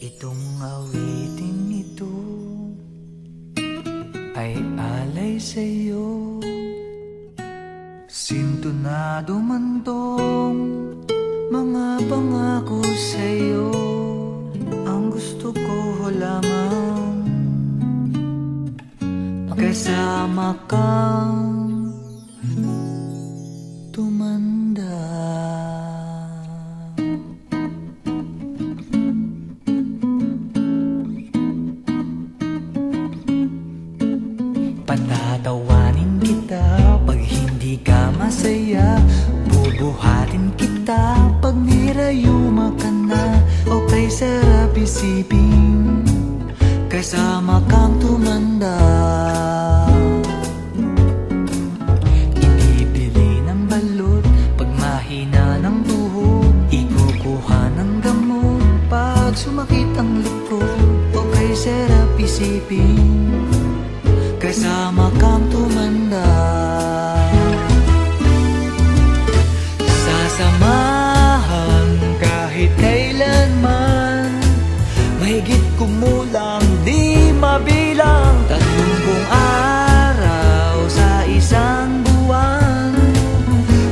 Itong awitin ito ay alay sa'yo. Sintonado man tong mga pangako sa'yo. Ang gusto ko lamang magkasama kang tumanda. Patatawanin kita pag hindi ka masaya. Bubuhatin kita pag nirayuma ka na. O kay sarap isipin kasama kang tumanda. Ibibili ng balot pag mahina ng tuhod. Ikukuha ng gamot pag sumakit ang likod. O kay sarap isipin kasama kang tumanda. Sasamahan kahit kailanman, mahigit kumulang di mabilang. 30 araw sa isang buwan,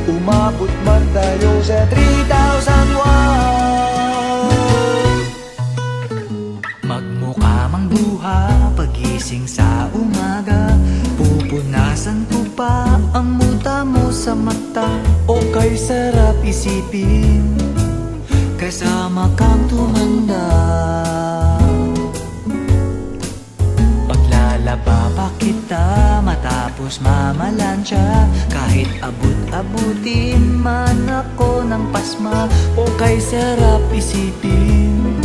umabot man tayo sa 3,001. Magmukha mang buha pagising sa umaga, pupunasan ko pa ang muta mo sa mata. O kay sarap isipin kasama kang tumanda. Paglalaba pa kita matapos mamalansya, kahit abut-abutin man ako ng pasma. O kay sarap isipin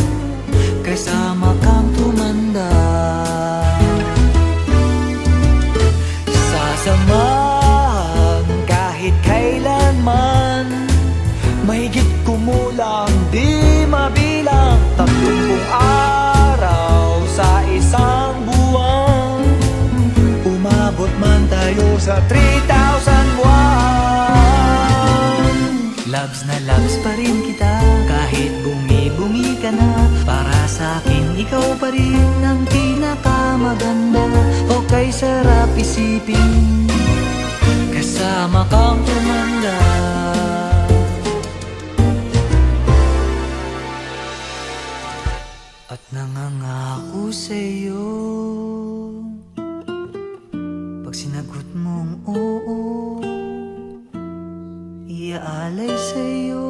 kasama kang tumanda. Sasamahan kahit kailanman, mahigit kumulang di mabilang. 30 araw sa isang buwan, umabot man tayo sa 3,001. Loves na loves pa rin kita kahit bungi-bungi ka na. Para sa'kin ikaw pa rin ang pinakamaganda. O kay sarap isipin kasama kang tumanda. At nangangako sa'yo pag sinagot mong oo, iaalay sa'yo